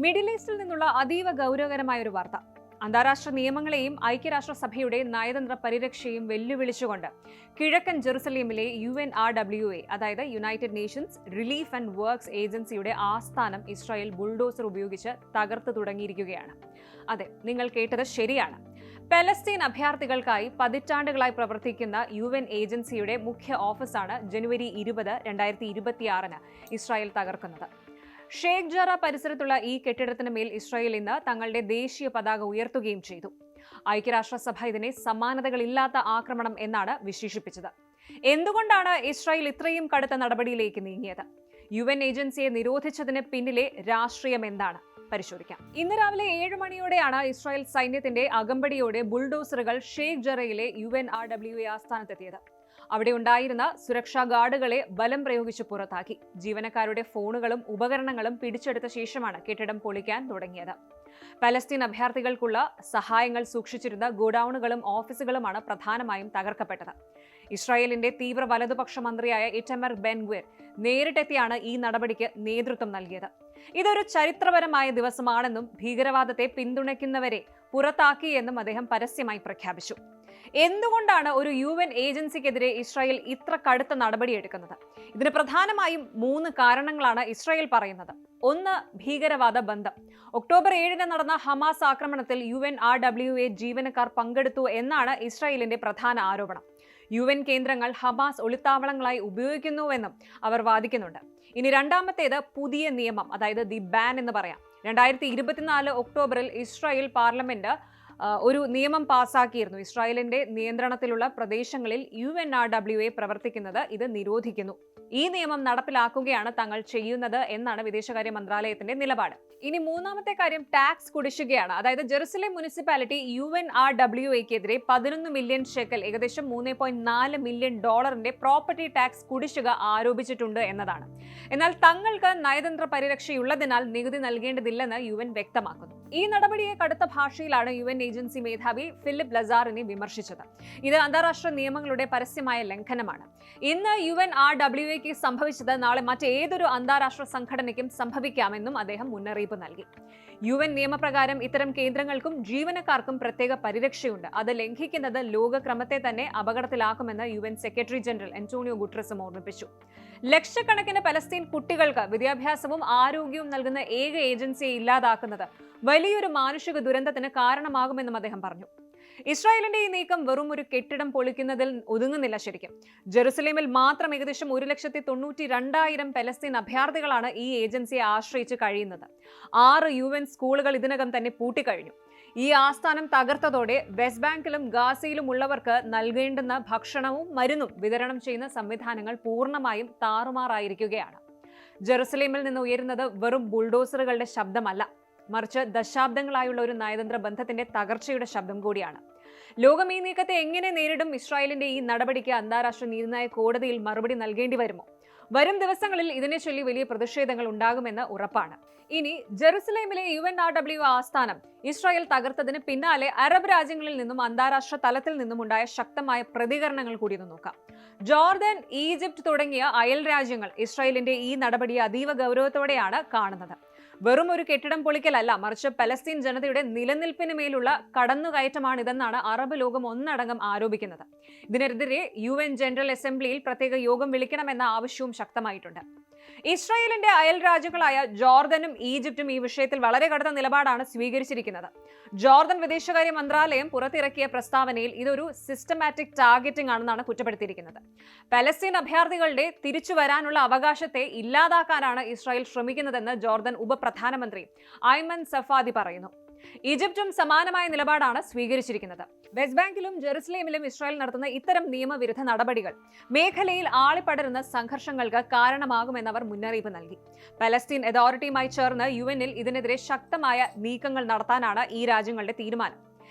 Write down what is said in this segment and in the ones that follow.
Middle ഈസ്റ്റിൽ നിന്നുള്ള അതീവ ഗൗരവകരമായ ഒരു വാർത്ത. അന്താരാഷ്ട്ര നിയമങ്ങളെയും ഐക്യരാഷ്ട്രസഭയുടെ നയതന്ത്ര പരിരക്ഷയും വെല്ലുവിളിച്ചുകൊണ്ട് കിഴക്കൻ ജെറുസലേമിലെ UNRWA, അതായത് United Nations relief and works ഏജൻസിയുടെ ആസ്ഥാനം ഇസ്രായേൽ ബുൾഡോസർ ഉപയോഗിച്ച് തകർത്തു തുടങ്ങിയിരിക്കുകയാണ്. അതെ, നിങ്ങൾ കേട്ടത് ശരിയാണ്. പലസ്തീൻ അഭയാർത്ഥികൾക്കായി പതിറ്റാണ്ടുകളായി പ്രവർത്തിക്കുന്ന UN ഏജൻസിയുടെ മുഖ്യ ഓഫീസാണ് ജനുവരി 20, 2026 ഇസ്രായേൽ തകർക്കുന്നത്. ഷേഖ് ജറ പരിസരത്തുള്ള ഈ കെട്ടിടത്തിന് മേൽ ഇസ്രായേൽ ഇന്ന് തങ്ങളുടെ ദേശീയ പതാക ഉയർത്തുകയും ചെയ്തു. ഐക്യരാഷ്ട്രസഭ ഇതിനെ സമാനതകളില്ലാത്ത ആക്രമണം എന്നാണ് വിശേഷിപ്പിച്ചത്. എന്തുകൊണ്ടാണ് ഇസ്രായേൽ ഇത്രയും കടുത്ത നടപടിയിലേക്ക് നീങ്ങിയത്? UN ഏജൻസിയെ നിരോധിച്ചതിന് പിന്നിലെ രാഷ്ട്രീയം എന്താണ്? പരിശോധിക്കാം. ഇന്ന് രാവിലെ 7 മണിയോടെയാണ് ഇസ്രായേൽ സൈന്യത്തിന്റെ അകമ്പടിയോടെ ബുൾഡോസറുകൾ ഷേഖ് ജറയിലെ UNRWA ആസ്ഥാനത്തെത്തിയത്. അവിടെ ഉണ്ടായിരുന്ന സുരക്ഷാ ഗാർഡുകളെ ബലം പ്രയോഗിച്ച് പുറത്താക്കി. ജീവനക്കാരുടെ ഫോണുകളും ഉപകരണങ്ങളും പിടിച്ചെടുത്ത ശേഷമാണ് കെട്ടിടം പൊളിക്കാൻ തുടങ്ങിയത്. പലസ്തീൻ അഭയാർത്ഥികൾക്കുള്ള സഹായങ്ങൾ സൂക്ഷിച്ചിരുന്ന ഗോഡൌണുകളും ഓഫീസുകളുമാണ് പ്രധാനമായും തകർക്കപ്പെട്ടത്. ഇസ്രായേലിന്റെ തീവ്ര വലതുപക്ഷ മന്ത്രിയായ ഇറ്റമർ ബെൻ-ഗ്വിർ നേരിട്ടെത്തിയാണ് ഈ നടപടിക്ക് നേതൃത്വം നൽകിയത്. ഇതൊരു ചരിത്രപരമായ ദിവസമാണെന്നും ഭീകരവാദത്തെ പിന്തുണയ്ക്കുന്നവരെ പുറത്താക്കിയെന്നും അദ്ദേഹം പരസ്യമായി പ്രഖ്യാപിച്ചു. എന്തുകൊണ്ടാണ് ഒരു UN ഏജൻസിക്കെതിരെ ഇസ്രായേൽ ഇത്ര കടുത്ത നടപടിയെടുക്കുന്നത്? ഇതിന് പ്രധാനമായും 3 കാരണങ്ങളാണ് ഇസ്രായേൽ പറയുന്നത്. 1. ഭീകരവാദ ബന്ധം. ഒക്ടോബർ 7 നടന്ന ഹമാസ് ആക്രമണത്തിൽ UNRWA ജീവനക്കാർ പങ്കെടുത്തു എന്നാണ് ഇസ്രായേലിന്റെ പ്രധാന ആരോപണം. UN കേന്ദ്രങ്ങൾ ഹമാസ് ഒളിത്താവളങ്ങളായി ഉപയോഗിക്കുന്നുവെന്നും അവർ വാദിക്കുന്നുണ്ട്. ഇനി രണ്ടാമത്തേത് പുതിയ നിയമം, അതായത് ദി ബാൻ എന്ന് പറയാം. 2024 ഒക്ടോബറിൽ ഇസ്രായേൽ പാർലമെന്റ് ഒരു നിയമം പാസാക്കിയിരുന്നു. ഇസ്രായേലിന്റെ നിയന്ത്രണത്തിലുള്ള പ്രദേശങ്ങളിൽ UNRWA പ്രവർത്തിക്കുന്നത് ഇത് നിരോധിക്കുന്നു. ഈ നിയമം നടപ്പിലാക്കുകയാണ് തങ്ങൾ ചെയ്യുന്നത് എന്നാണ് വിദേശകാര്യ മന്ത്രാലയത്തിന്റെ നിലപാട്. ഇനി മൂന്നാമത്തെ കാര്യം ടാക്സ് കുടിശ്ശികയാണ്. അതായത് ജെറുസലേം മുനിസിപ്പാലിറ്റി UNRWAക്കെതിരെ 11 മില്യൺ ഷെക്കൽ, ഏകദേശം $3.4 മില്യൺ പ്രോപ്പർട്ടി ടാക്സ് കുടിശ്ശിക ആരോപിച്ചിട്ടുണ്ട് എന്നതാണ്. എന്നാൽ തങ്ങൾക്ക് നയതന്ത്ര പരിരക്ഷയുള്ളതിനാൽ നികുതി നൽകേണ്ടതില്ലെന്ന് UN വ്യക്തമാക്കുന്നു. ഈ നടപടിയെ കടുത്ത ഭാഷയിലാണ് UN ഏജൻസി മേധാവി ഫിലിപ്പ് ലസാറിനെ വിമർശിച്ചത്. ഇത് അന്താരാഷ്ട്ര നിയമങ്ങളുടെ പരസ്യമായ ലംഘനമാണ്. ഇന്ന് UNRWAക്ക് സംഭവിച്ചത് നാളെ മറ്റേതൊരു അന്താരാഷ്ട്ര സംഘടനയ്ക്കും സംഭവിക്കാമെന്നും അദ്ദേഹം മുന്നറിയിപ്പ് നൽകി. UN നിയമപ്രകാരം ഇത്തരം കേന്ദ്രങ്ങൾക്കും ജീവനക്കാർക്കും പ്രത്യേക പരിരക്ഷയുണ്ട്. അത് ലംഘിക്കുന്നത് ലോകക്രമത്തെ തന്നെ അപകടത്തിലാക്കുമെന്ന് UN സെക്രട്ടറി ജനറൽ അന്റോണിയോ ഗുട്ടറസും ഓർമ്മിപ്പിച്ചു. ലക്ഷക്കണക്കിന് പലസ്തീൻ കുട്ടികൾക്ക് വിദ്യാഭ്യാസവും ആരോഗ്യവും നൽകുന്ന ഏക ഏജൻസിയെ ഇല്ലാതാക്കുന്നത് വലിയൊരു മാനുഷിക ദുരന്തത്തിന് കാരണമാകുമെന്നും അദ്ദേഹം പറഞ്ഞു. ഇസ്രായേലിന്റെ ഈ നീക്കം വെറും ഒരു കെട്ടിടം പൊളിക്കുന്നതിൽ ഒതുങ്ങുന്നില്ല. ശരിക്കും ജെറുസലേമിൽ മാത്രം ഏകദേശം 1,92,000 പലസ്തീൻ അഭയാർത്ഥികളാണ് ഈ ഏജൻസിയെ ആശ്രയിച്ച് കഴിയുന്നത്. 6 UN സ്കൂളുകൾ ഇതിനകം തന്നെ പൂട്ടിക്കഴിഞ്ഞു. ഈ ആസ്ഥാനം തകർത്തതോടെ വെസ്റ്റ് ബാങ്കിലും ഗാസയിലും ഉള്ളവർക്ക് നൽകേണ്ടുന്ന ഭക്ഷണവും മരുന്നും വിതരണം ചെയ്യുന്ന സംവിധാനങ്ങൾ പൂർണ്ണമായും താറുമാറായിരിക്കുകയാണ്. ജെറുസലേമിൽ നിന്ന് ഉയരുന്നത് വെറും ബുൾഡോസറുകളുടെ ശബ്ദമല്ല, മറിച്ച് ദശാബ്ദങ്ങളായുള്ള ഒരു നയതന്ത്ര ബന്ധത്തിന്റെ തകർച്ചയുടെ ശബ്ദം കൂടിയാണ്. ലോകം ഈ നീക്കത്തെ എങ്ങനെ നേരിടും? ഇസ്രായേലിന്റെ ഈ നടപടിക്ക് അന്താരാഷ്ട്ര നീതിന്യായ കോടതിയിൽ മറുപടി നൽകേണ്ടി വരുമോ? വരും ദിവസങ്ങളിൽ ഇതിനെ ചൊല്ലി വലിയ പ്രതിഷേധങ്ങൾ ഉണ്ടാകുമെന്ന് ഉറപ്പാണ്. ഇനി ജെറുസലേമിലെ UNRWA ആസ്ഥാനം ഇസ്രായേൽ തകർത്തതിന് പിന്നാലെ അറബ് രാജ്യങ്ങളിൽ നിന്നും അന്താരാഷ്ട്ര തലത്തിൽ നിന്നും ഉണ്ടായ ശക്തമായ പ്രതികരണങ്ങൾ കൂടി നോക്കാം. ജോർദാൻ, ഈജിപ്ത് തുടങ്ങിയ അയൽ രാജ്യങ്ങൾ ഇസ്രായേലിന്റെ ഈ നടപടിയെ അതീവ ഗൗരവത്തോടെയാണ് കാണുന്നത്. വെറും ഒരു കെട്ടിടം പൊളിക്കലല്ല, മറിച്ച് പലസ്തീൻ ജനതയുടെ നിലനിൽപ്പിന് മേലുള്ള കടന്നുകയറ്റമാണിതെന്നാണ് അറബ് ലോകം ഒന്നടങ്കം ആരോപിക്കുന്നത്. ഇതിനെതിരെ UN ജനറൽ അസംബ്ലിയിൽ പ്രത്യേക യോഗം വിളിക്കണമെന്ന ആവശ്യവും ശക്തമായിട്ടുണ്ട്. ഇസ്രായേലിന്റെ അയൽ രാജ്യങ്ങളായ ജോർദനും ഈജിപ്തും ഈ വിഷയത്തിൽ വളരെ കടുത്ത നിലപാടാണ് സ്വീകരിച്ചിരിക്കുന്നത്. ജോർദൻ വിദേശകാര്യ മന്ത്രാലയം പുറത്തിറക്കിയ പ്രസ്താവനയിൽ ഇതൊരു സിസ്റ്റമാറ്റിക് ടാർഗറ്റിംഗ് ആണെന്നാണ് കുറ്റപ്പെടുത്തിയിരിക്കുന്നത്. പലസ്തീൻ അഭയാർത്ഥികളുടെ തിരിച്ചു വരാനുള്ള അവകാശത്തെ ഇല്ലാതാക്കാനാണ് ഇസ്രായേൽ ശ്രമിക്കുന്നതെന്ന് ജോർദൻ ഉപപ്രധാനമന്ത്രി ഐമൻ സഫാദി പറയുന്നു. ഈജിപ്തും സമാനമായ നിലപാടാണ് സ്വീകരിച്ചിരിക്കുന്നത്. വെസ്റ്റ് ബാങ്കിലും ജെറുസലേമിലും ഇസ്രായേൽ നടത്തുന്ന ഇത്തരം നിയമവിരുദ്ധ നടപടികൾ മേഖലയിൽ ആളിപ്പടരുന്ന സംഘർഷങ്ങൾക്ക് കാരണമാകുമെന്ന് അവർ മുന്നറിയിപ്പ് നൽകി. പലസ്തീൻ അതോറിറ്റിയുമായി ചേർന്ന് UN-ൽ ഇതിനെതിരെ ശക്തമായ നീക്കങ്ങൾ നടത്താനാണ് ഈ രാജ്യങ്ങളുടെ തീരുമാനം.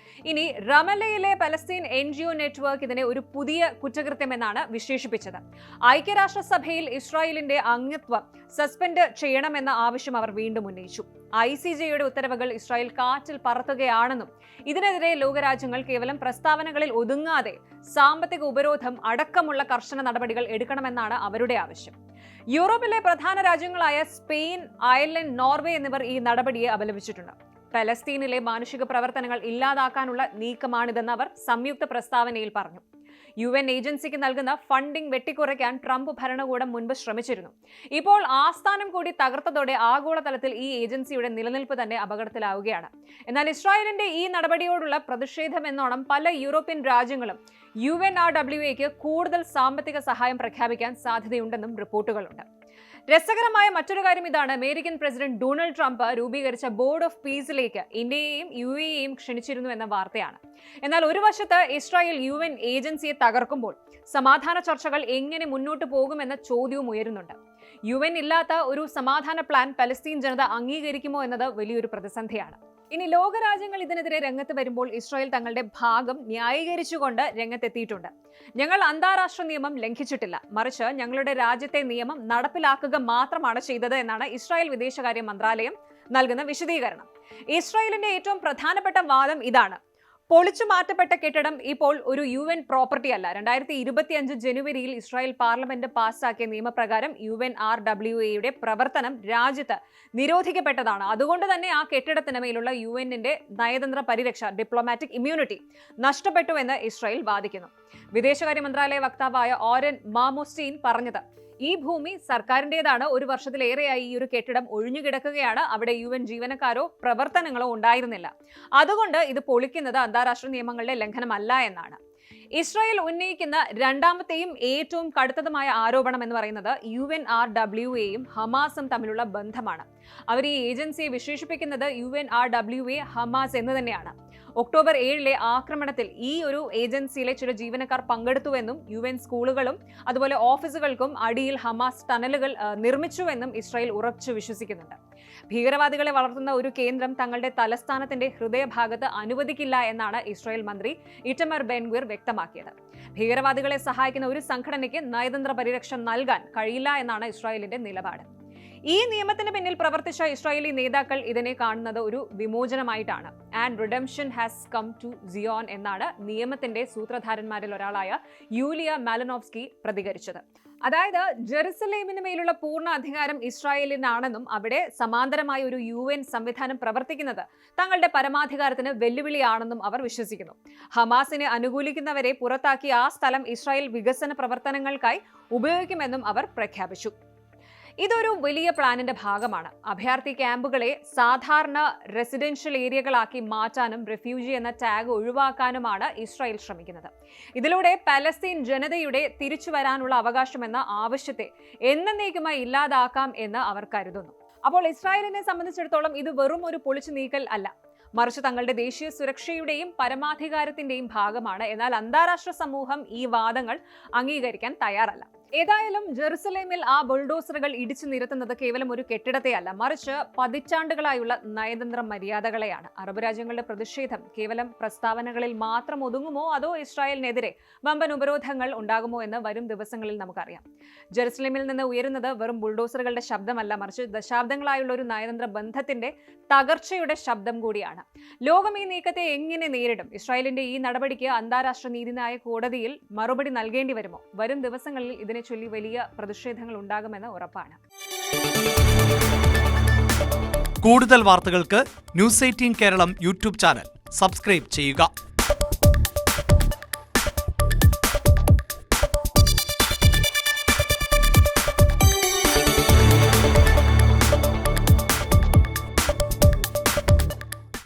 ഇനി റമല്ലയിലെ പലസ്തീൻ NGO നെറ്റ്വർക്ക് ഇതിനെ ഒരു പുതിയ കുറ്റകൃത്യമെന്നാണ് വിശേഷിപ്പിച്ചത്. ഐക്യരാഷ്ട്രസഭയിൽ ഇസ്രായേലിന്റെ അംഗത്വം സസ്പെൻഡ് ചെയ്യണമെന്ന ആവശ്യം അവർ വീണ്ടും ഉന്നയിച്ചു. ICJയുടെ ഉത്തരവുകൾ ഇസ്രായേൽ കാറ്റിൽ പറത്തുകയാണെന്നും ഇതിനെതിരെ ലോകരാജ്യങ്ങൾ കേവലം പ്രസ്താവനകളിൽ ഒതുങ്ങാതെ സാമ്പത്തിക ഉപരോധം അടക്കമുള്ള കർശന നടപടികൾ എടുക്കണമെന്നാണ് അവരുടെ ആവശ്യം. യൂറോപ്പിലെ പ്രധാന രാജ്യങ്ങളായ സ്പെയിൻ, അയർലൻഡ്, നോർവേ എന്നിവർ ഈ നടപടിയെ അപലപിച്ചിട്ടുണ്ട്. പലസ്തീനിലെ മാനുഷിക പ്രവർത്തനങ്ങൾ ഇല്ലാതാക്കാനുള്ള നീക്കമാണിതെന്ന് അവർ സംയുക്ത പ്രസ്താവനയിൽ പറഞ്ഞു. UN ഏജൻസിക്ക് നൽകുന്ന ഫണ്ടിംഗ് വെട്ടിക്കുറയ്ക്കാൻ ട്രംപ് ഭരണകൂടം മുൻപ് ശ്രമിച്ചിരുന്നു. ഇപ്പോൾ ആസ്ഥാനം കൂടി തകർത്തതോടെ ആഗോളതലത്തിൽ ഈ ഏജൻസിയുടെ നിലനിൽപ്പ് തന്നെ അപകടത്തിലാവുകയാണ്. എന്നാൽ ഇസ്രായേലിന്റെ ഈ നടപടിയോടുള്ള പ്രതിഷേധമെന്നോണം പല യൂറോപ്യൻ രാജ്യങ്ങളും UNRWAക്ക് കൂടുതൽ സാമ്പത്തിക സഹായം പ്രഖ്യാപിക്കാൻ സാധ്യതയുണ്ടെന്നും റിപ്പോർട്ടുകളുണ്ട്. രസകരമായ മറ്റൊരു കാര്യം ഇതാണ്. അമേരിക്കൻ പ്രസിഡന്റ് ഡൊണാൾഡ് ട്രംപ് രൂപീകരിച്ച ബോർഡ് ഓഫ് പീസിലേക്ക് ഇന്ത്യയെയും UAEയും ക്ഷണിച്ചിരുന്നു എന്ന വാർത്തയാണ്. എന്നാൽ ഒരു വശത്ത് ഇസ്രായേൽ UN ഏജൻസിയെ തകർക്കുമ്പോൾ സമാധാന ചർച്ചകൾ എങ്ങനെ മുന്നോട്ട് പോകുമെന്ന ചോദ്യവും ഉയരുന്നുണ്ട്. UN ഇല്ലാത്ത ഒരു സമാധാന പ്ലാൻ പലസ്തീൻ ജനത അംഗീകരിക്കുമോ എന്നത് വലിയൊരു പ്രതിസന്ധിയാണ്. ഇനി ലോകരാജ്യങ്ങൾ ഇതിനെതിരെ രംഗത്ത് വരുമ്പോൾ ഇസ്രായേൽ തങ്ങളുടെ ഭാഗം ന്യായീകരിച്ചുകൊണ്ട് രംഗത്തെത്തിയിട്ടുണ്ട്. ഞങ്ങൾ അന്താരാഷ്ട്ര നിയമം ലംഘിച്ചിട്ടില്ല, മറിച്ച് ഞങ്ങളുടെ രാജ്യത്തെ നിയമം നടപ്പിലാക്കുക മാത്രമാണ് ചെയ്തത് എന്നാണ് ഇസ്രായേൽ വിദേശകാര്യ മന്ത്രാലയം നൽകുന്ന വിശദീകരണം. ഇസ്രായേലിന്റെ ഏറ്റവും പ്രധാനപ്പെട്ട വാദം ഇതാണ്: പൊളിച്ചു മാറ്റപ്പെട്ട കെട്ടിടം ഇപ്പോൾ ഒരു UN പ്രോപ്പർട്ടി അല്ല. 2025 ജനുവരിയിൽ ഇസ്രായേൽ പാർലമെന്റ് പാസ്സാക്കിയ നിയമപ്രകാരം UNRWAയുടെ പ്രവർത്തനം രാജ്യത്ത് നിരോധിക്കപ്പെട്ടതാണ്. അതുകൊണ്ട് തന്നെ ആ കെട്ടിടത്തിന് മേലുള്ള UNന്റെ നയതന്ത്ര പരിരക്ഷ, ഡിപ്ലോമാറ്റിക് ഇമ്മ്യൂണിറ്റി നഷ്ടപ്പെട്ടുവെന്ന് ഇസ്രായേൽ വാദിക്കുന്നു. വിദേശകാര്യ മന്ത്രാലയ വക്താവായ ഓരൻ മാമോസ്റ്റീൻ പറഞ്ഞത്, ഈ ഭൂമി സർക്കാരിന്റേതാണ്. ഒരു വർഷത്തിലേറെയായി ഈ ഒരു കെട്ടിടം ഒഴിഞ്ഞുകിടക്കുകയാണ്. അവിടെ UN ജീവനക്കാരോ പ്രവർത്തനങ്ങളോ ഉണ്ടായിരുന്നില്ല. അതുകൊണ്ട് ഇത് പൊളിക്കുന്നത് അന്താരാഷ്ട്ര നിയമങ്ങളുടെ ലംഘനമല്ല എന്നാണ്. ഇസ്രായേൽ ഉന്നയിക്കുന്ന രണ്ടാമത്തെയും ഏറ്റവും കടുത്തതുമായ ആരോപണം എന്ന് പറയുന്നത് UNRWAയും ഹമാസും തമ്മിലുള്ള ബന്ധമാണ്. അവർ ഈ ഏജൻസിയെ വിശേഷിപ്പിക്കുന്നത് UNRWA ഹമാസ് എന്ന് തന്നെയാണ്. ഒക്ടോബർ 7 ആക്രമണത്തിൽ ഈ ഒരു ഏജൻസിയിലെ ചില ജീവനക്കാർ പങ്കെടുത്തുവെന്നും UN സ്കൂളുകളും അതുപോലെ ഓഫീസുകൾക്കും അടിയിൽ ഹമാസ് ടണലുകൾ നിർമ്മിച്ചുവെന്നും ഇസ്രായേൽ ഉറച്ചു വിശ്വസിക്കുന്നുണ്ട്. ഭീകരവാദികളെ വളർത്തുന്ന ഒരു കേന്ദ്രം തങ്ങളുടെ തലസ്ഥാനത്തിന്റെ ഹൃദയഭാഗത്ത് അനുവദിക്കില്ല എന്നാണ് ഇസ്രായേൽ മന്ത്രി ഇറ്റമർ ബെൻഗ്വിർ വ്യക്തമാക്കിയത്. ഭീകരവാദികളെ സഹായിക്കുന്ന ഒരു സംഘടനയ്ക്ക് നയതന്ത്ര പരിരക്ഷ നൽകാൻ കഴിയില്ല എന്നാണ് ഇസ്രായേലിന്റെ നിലപാട്. ഈ നിയമത്തിന് പിന്നിൽ പ്രവർത്തിച്ച ഇസ്രായേലി നേതാക്കൾ ഇതിനെ കാണുന്നത് ഒരു വിമോചനമായിട്ടാണ്. And redemption has come to Zion എന്നാണ് നിയമത്തിന്റെ സൂത്രധാരന്മാരിൽ ഒരാളായ യൂലിയ മാലനോവ്സ്കി പ്രതികരിച്ചത്. അതായത് ജെറുസലേമിന് മേലുള്ള പൂർണ്ണ അധികാരം ഇസ്രായേലിനാണെന്നും അവിടെ സമാന്തരമായ ഒരു UN സംവിധാനം പ്രവർത്തിക്കുന്നത് തങ്ങളുടെ പരമാധികാരത്തിന് വെല്ലുവിളിയാണെന്നും അവർ വിശ്വസിക്കുന്നു. ഹമാസിനെ അനുകൂലിക്കുന്നവരെ പുറത്താക്കി ആ സ്ഥലം ഇസ്രായേൽ വികസന പ്രവർത്തനങ്ങൾക്കായി ഉപയോഗിക്കുമെന്നും അവർ പ്രഖ്യാപിച്ചു. ഇതൊരു വലിയ പ്ലാനിന്റെ ഭാഗമാണ്. അഭയാർത്ഥി ക്യാമ്പുകളെ സാധാരണ റെസിഡൻഷ്യൽ ഏരിയകളാക്കി മാറ്റാനും റെഫ്യൂജി എന്ന ടാഗ് ഒഴിവാക്കാനുമാണ് ഇസ്രായേൽ ശ്രമിക്കുന്നത്. ഇതിലൂടെ പലസ്തീൻ ജനതയുടെ തിരിച്ചു വരാനുള്ള അവകാശം എന്ന ആവശ്യത്തെ എന്നേക്കുമായി ഇല്ലാതാക്കാം എന്ന് അവർ കരുതുന്നു. അപ്പോൾ ഇസ്രായേലിനെ സംബന്ധിച്ചിടത്തോളം ഇത് വെറും ഒരു പൊളിച്ചു നീക്കൽ അല്ല, മറിച്ച് തങ്ങളുടെ ദേശീയ സുരക്ഷയുടെയും പരമാധികാരത്തിന്റെയും ഭാഗമാണ്. എന്നാൽ അന്താരാഷ്ട്ര സമൂഹം ഈ വാദങ്ങൾ അംഗീകരിക്കാൻ തയ്യാറല്ല. ഏതായാലും ജെറുസലേമിൽ ആ ബുൾഡോസറുകൾ ഇടിച്ചു നിരത്തുന്നത് കേവലം ഒരു കെട്ടിടത്തെയല്ല, മറിച്ച് പതിറ്റാണ്ടുകളായുള്ള നയതന്ത്ര മര്യാദകളെയാണ്. അറബ് രാജ്യങ്ങളുടെ പ്രതിഷേധം കേവലം പ്രസ്താവനകളിൽ മാത്രം ഒതുങ്ങുമോ അതോ ഇസ്രായേലിനെതിരെ വമ്പൻ ഉപരോധങ്ങൾ ഉണ്ടാകുമോ എന്ന് വരും ദിവസങ്ങളിൽ നമുക്കറിയാം. ജെറുസലേമിൽ നിന്ന് ഉയരുന്നത് വെറും ബുൾഡോസറുകളുടെ ശബ്ദമല്ല, മറിച്ച് ദശാബ്ദങ്ങളായുള്ള ഒരു നയതന്ത്ര ബന്ധത്തിന്റെ തകർച്ചയുടെ ശബ്ദം കൂടിയാണ്. ലോകം ഈ നീക്കത്തെ എങ്ങനെ നേരിടും? ഇസ്രായേലിന്റെ ഈ നടപടിക്ക് അന്താരാഷ്ട്ര നീതിന്യായ കോടതിയിൽ മറുപടി നൽകേണ്ടി വരുമോ? വരും ദിവസങ്ങളിൽ ഇതിനെ ചൊല്ലി വലിയ പ്രതിഷേധങ്ങൾ ഉണ്ടാകുമെന്ന് ഉറപ്പാണ്. കൂടുതൽ വാർത്തകൾക്ക് News 18 Keralam YouTube channel subscribe ചെയ്യുക.